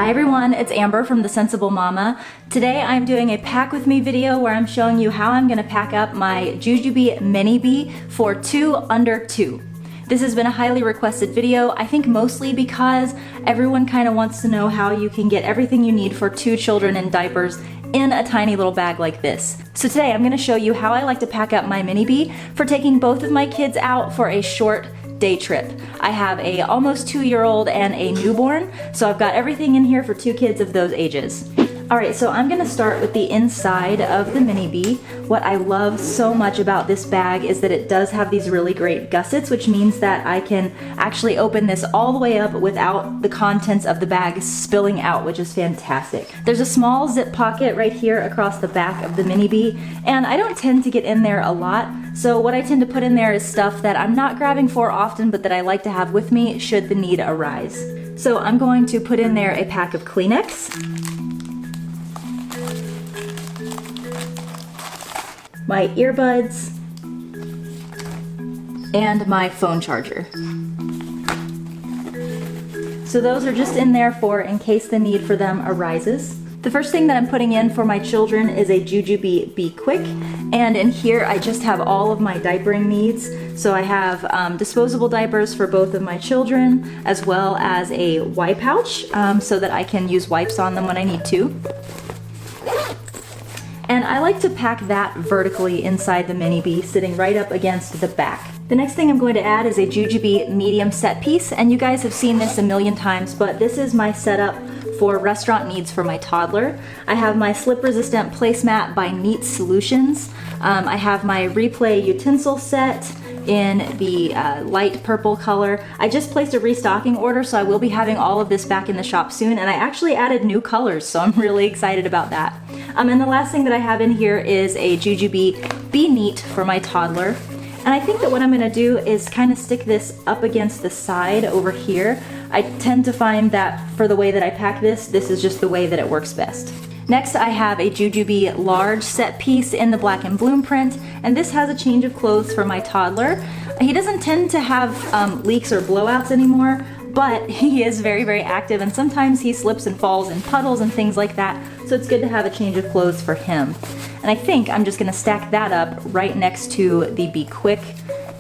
Hi everyone, it's Amber from The Sensible Mama. Today I'm doing a pack with me video where I'm showing you how I'm gonna pack up my Jujube Mini Bee for 2 under 2. This has been a highly requested video, I think mostly because everyone kind of wants to know how you can get everything you need for 2 children in diapers in a tiny little bag like this. So today I'm gonna show you how I like to pack up my Mini Bee for taking both of my kids out for a short day trip. I have a almost 2-year-old and a newborn, so I've got everything in here for 2 kids of those ages. Alright, so I'm gonna start with the inside of the Mini Bee. What I love so much about this bag is that it does have these really great gussets, which means that I can actually open this all the way up without the contents of the bag spilling out, which is fantastic. There's a small zip pocket right here across the back of the Mini Bee, and I don't tend to get in there a lot, so what I tend to put in there is stuff that I'm not grabbing for often, but that I like to have with me should the need arise. So I'm going to put in there a pack of Kleenex, my earbuds, and my phone charger. So those are just in there for in case the need for them arises. The first thing that I'm putting in for my children is a Jujube Be Quick, and in here I just have all of my diapering needs. So I have disposable diapers for both of my children, as well as a wipe pouch so that I can use wipes on them when I need to. And I like to pack that vertically inside the Mini Bee, sitting right up against the back. The next thing I'm going to add is a Jujube medium set piece, and you guys have seen this a million times, but this is my setup for restaurant needs for my toddler. I have my slip resistant placemat by Neat Solutions. I have my replay utensil set in the light purple color. I just placed a restocking order, so I will be having all of this back in the shop soon, and I actually added new colors, so I'm really excited about that. And the last thing that I have in here is a Jujube Be Neat for my toddler. And I think that what I'm gonna do is kind of stick this up against the side over here. I tend to find that for the way that I pack this is just the way that it works best. Next, I have a Jujube large set piece in the black and bloom print, and this has a change of clothes for my toddler. He doesn't tend to have leaks or blowouts anymore, but he is very, very active, and sometimes he slips and falls in puddles and things like that, so it's good to have a change of clothes for him. And I think I'm just gonna stack that up right next to the Be Quick.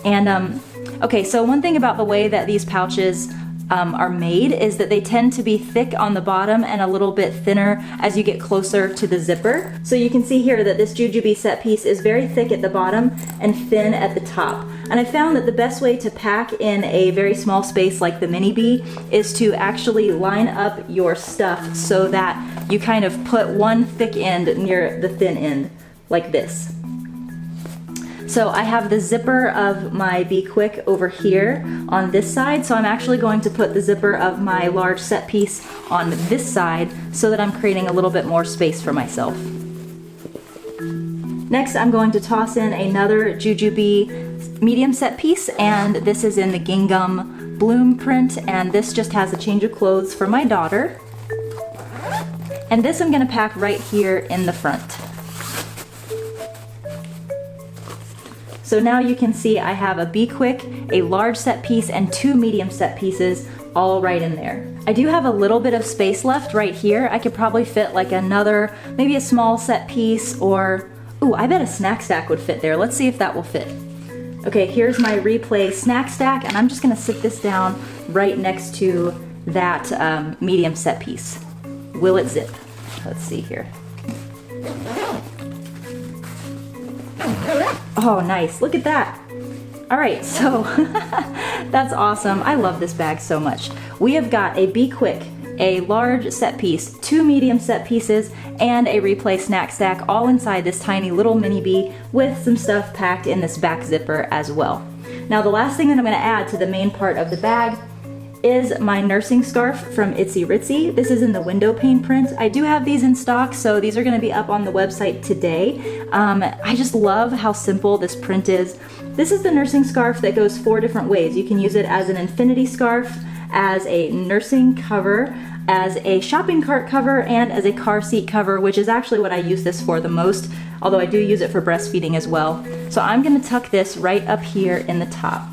And okay, so one thing about the way that these pouches are made is that they tend to be thick on the bottom and a little bit thinner as you get closer to the zipper. So you can see here that this Jujube set piece is very thick at the bottom and thin at the top. And I found that the best way to pack in a very small space like the Mini Bee is to actually line up your stuff so that you kind of put one thick end near the thin end, like this. So I have the zipper of my Be Quick over here on this side, so I'm actually going to put the zipper of my large set piece on this side so that I'm creating a little bit more space for myself. Next, I'm going to toss in another Jujube medium set piece, and this is in the gingham bloom print, and this just has a change of clothes for my daughter. And this I'm going to pack right here in the front. So now you can see I have a Be Quick, a large set piece, and 2 medium set pieces all right in there. I do have a little bit of space left right here. I could probably fit like another, maybe a small set piece, or, ooh, I bet a snack stack would fit there. Let's see if that will fit. Okay, here's my replay snack stack, and I'm just gonna sit this down right next to that medium set piece. Will it zip? Let's see here. Oh, nice. Look at that. All right, so that's awesome. I love this bag so much. We have got a Be Quick, a large set piece, 2 medium set pieces, and a replay snack stack all inside this tiny little Mini Bee with some stuff packed in this back zipper as well. Now, the last thing that I'm going to add to the main part of the bag is my nursing scarf from Itsy Ritsy. This is in the window pane print. I do have these in stock, so these are gonna be up on the website today. I just love how simple this print is. This is the nursing scarf that goes 4 different ways. You can use it as an infinity scarf, as a nursing cover, as a shopping cart cover, and as a car seat cover, which is actually what I use this for the most, although I do use it for breastfeeding as well. So I'm gonna tuck this right up here in the top.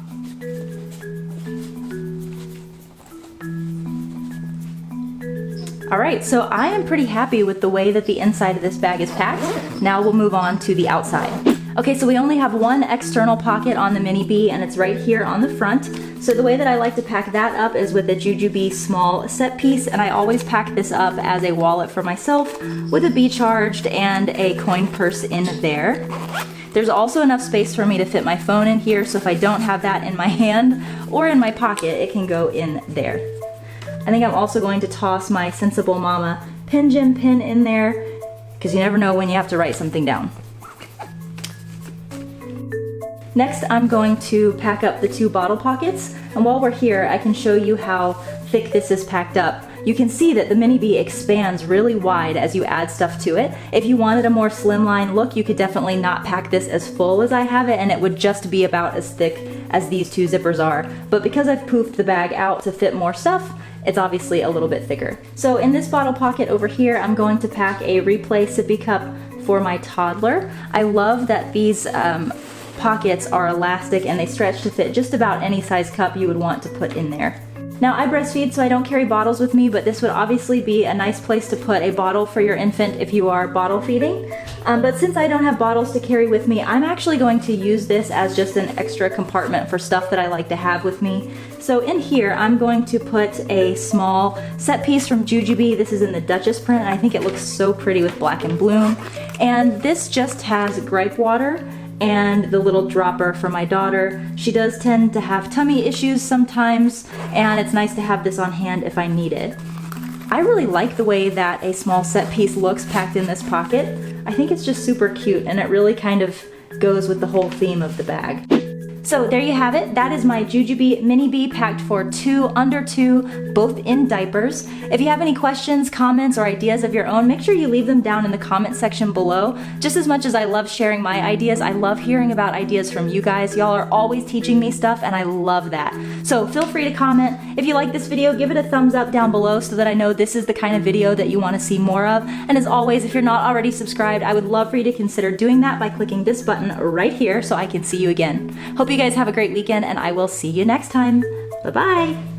All right, so I am pretty happy with the way that the inside of this bag is packed. Now we'll move on to the outside. Okay, so we only have one external pocket on the Mini Bee, and it's right here on the front. So the way that I like to pack that up is with a Jujubee small set piece, and I always pack this up as a wallet for myself with a Bee charged and a coin purse in there. There's also enough space for me to fit my phone in here, so if I don't have that in my hand or in my pocket, it can go in there. I think I'm also going to toss my Sensible Mama Pen Gem pin in there, because you never know when you have to write something down. Next, I'm going to pack up the 2 bottle pockets, and while we're here, I can show you how thick this is packed up. You can see that the Mini Bee expands really wide as you add stuff to it. If you wanted a more slimline look, you could definitely not pack this as full as I have it, and it would just be about as thick as these 2 zippers are. But because I've poofed the bag out to fit more stuff, it's obviously a little bit thicker. So in this bottle pocket over here, I'm going to pack a Replay sippy cup for my toddler. I love that these pockets are elastic and they stretch to fit just about any size cup you would want to put in there. Now I breastfeed, so I don't carry bottles with me, but this would obviously be a nice place to put a bottle for your infant if you are bottle feeding. But since I don't have bottles to carry with me, I'm actually going to use this as just an extra compartment for stuff that I like to have with me. So in here, I'm going to put a small set piece from Jujubee. This is in the Duchess print, and I think it looks so pretty with black and bloom. And this just has gripe water and the little dropper for my daughter. She does tend to have tummy issues sometimes, and it's nice to have this on hand if I need it. I really like the way that a small set piece looks packed in this pocket. I think it's just super cute, and it really kind of goes with the whole theme of the bag. So there you have it. That is my Jujubee Mini Bee packed for 2 under 2, both in diapers. If you have any questions, comments, or ideas of your own, make sure you leave them down in the comment section below. Just as much as I love sharing my ideas, I love hearing about ideas from you guys. Y'all are always teaching me stuff, and I love that. So feel free to comment. If you like this video, give it a thumbs up down below so that I know this is the kind of video that you want to see more of. And as always, if you're not already subscribed, I would love for you to consider doing that by clicking this button right here so I can see you again. Hope you guys have a great weekend, and I will see you next time. Bye-bye.